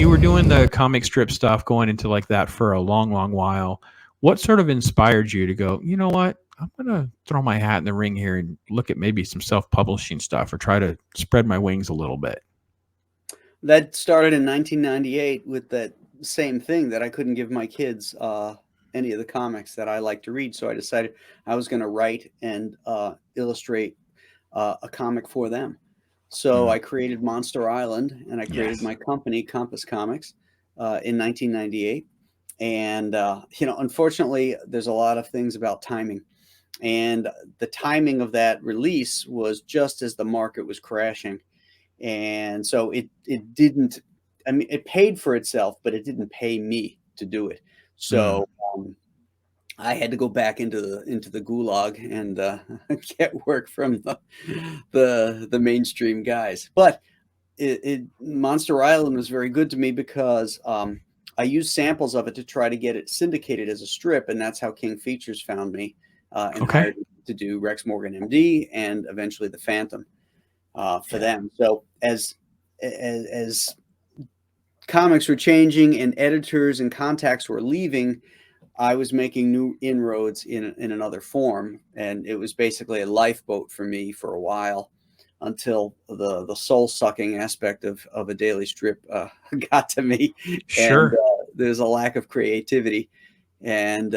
you were doing the comic strip stuff, going into like that for a long, long while, what sort of inspired you to go, you know what? I'm going to throw my hat in the ring here and look at maybe some self-publishing stuff or try to spread my wings a little bit. That started in 1998 with that same thing that I couldn't give my kids any of the comics that I like to read. So I decided I was going to write and illustrate a comic for them. So I created Monster Island, and I created my company, Compass Comics, in 1998. And, unfortunately, there's a lot of things about timing. And the timing of that release was just as the market was crashing. And so it didn't, I mean, it paid for itself, but it didn't pay me to do it. So I had to go back into the gulag and get work from the mainstream guys. But Monster Island was very good to me because I used samples of it to try to get it syndicated as a strip, and that's how King Features found me and hired me to do Rex Morgan MD and eventually the Phantom for them. So as comics were changing and editors and contacts were leaving, I was making new inroads in another form, and it was basically a lifeboat for me for a while until the soul sucking aspect of a daily strip got to me. Sure. And there's a lack of creativity, and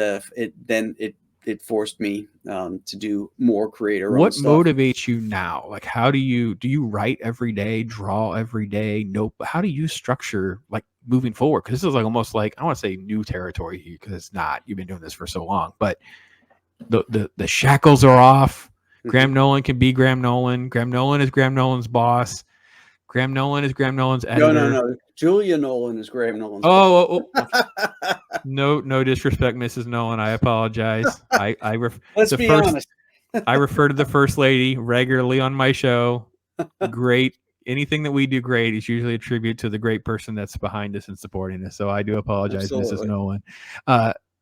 it forced me to do more creator. What stuff. motivates you now? Like, how do you write every day, draw every day? Nope. How do you structure like moving forward? Because this is like almost like, I want to say new territory here, because it's not. You've been doing this for so long, but the shackles are off. Graham Nolan can be Graham Nolan. Graham Nolan is Graham Nolan's boss. Graham Nolan is Graham Nolan's editor. No. Julia Nolan is Graham Nolan's boss. Okay. No disrespect, Mrs. Nolan. I apologize. Let's be honest. I refer to the First Lady regularly on my show. Great. Anything that we do great is usually a tribute to the great person that's behind us and supporting us. So I do apologize, Absolutely. Mrs. Nolan.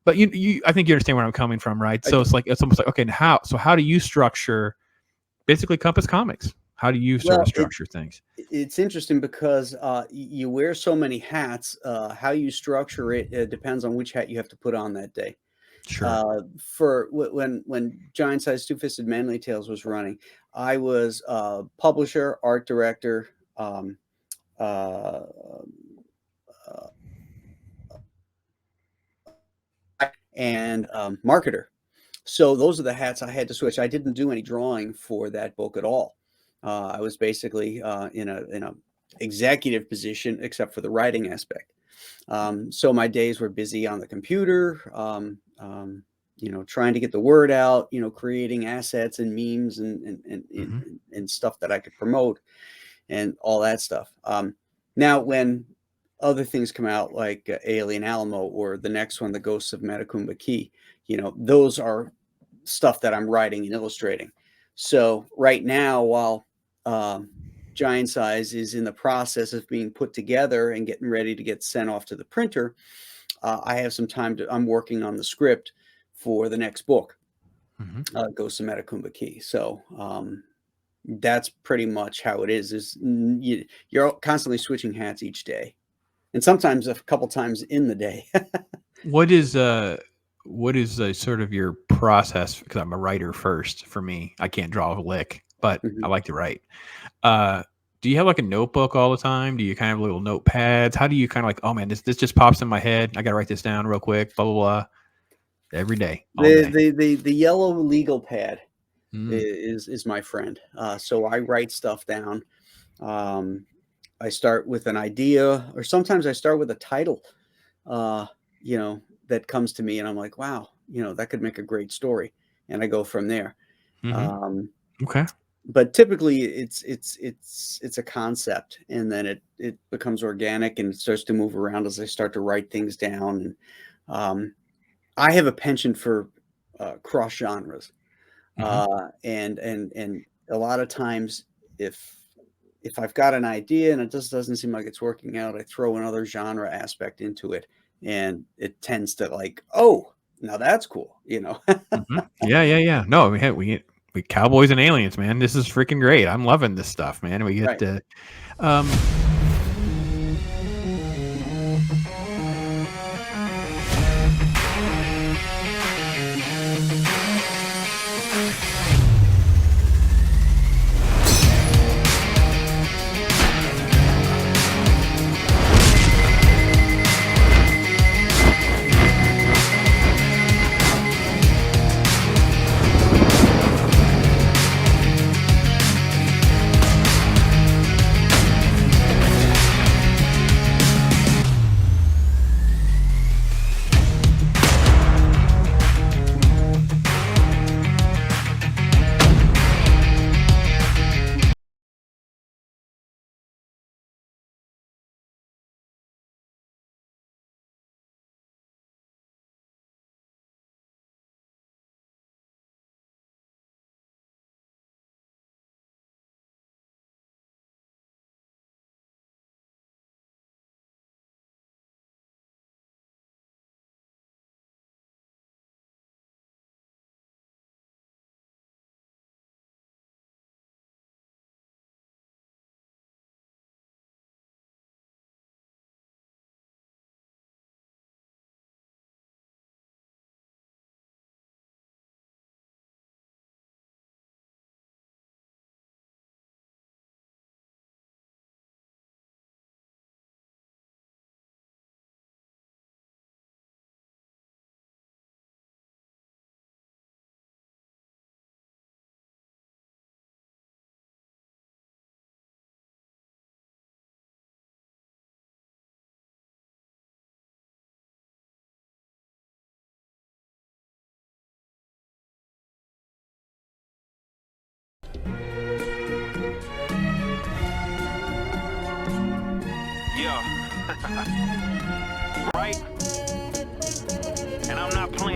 But you, I think you understand where I'm coming from, right? So it's almost like, okay, how do you structure basically Compass Comics? How do you sort of structure things? It's interesting because you wear so many hats. How you structure it depends on which hat you have to put on that day. Sure. For when Giant Size Two-Fisted Manly Tales was running, I was publisher, art director, and marketer. So those are the hats I had to switch. I didn't do any drawing for that book at all. I was basically in a executive position, except for the writing aspect. So my days were busy on the computer, trying to get the word out, creating assets and memes and stuff that I could promote and all that stuff. Now, when other things come out like Alien Alamo or the next one, The Ghosts of Matacumba Key, those are stuff that I'm writing and illustrating. So right now, while Giant Size is in the process of being put together and getting ready to get sent off to the printer, I have some time I'm working on the script for the next book, Ghosts of Matacumba Key. So that's pretty much how it is you're constantly switching hats each day, and sometimes a couple times in the day. What is sort of your process? Because I'm a writer first. For me, I can't draw a lick, but I like to write. Do you have like a notebook all the time? Do you kind of have little notepads? How do you kind of like, oh man, this just pops in my head. I got to write this down real quick, blah, blah, blah. Every day. The yellow legal pad is my friend. So I write stuff down. I start with an idea, or sometimes I start with a title, that comes to me and I'm like, wow, that could make a great story. And I go from there. Okay. But typically it's a concept, and then it becomes organic and it starts to move around as I start to write things down. And I have a penchant for cross genres. And a lot of times if I've got an idea and it just doesn't seem like it's working out, I throw another genre aspect into it, and it tends to like, oh, now that's cool, Yeah. No, we cowboys and aliens, man. This is freaking great. I'm loving this stuff, man. We get to Right? And I'm not playing.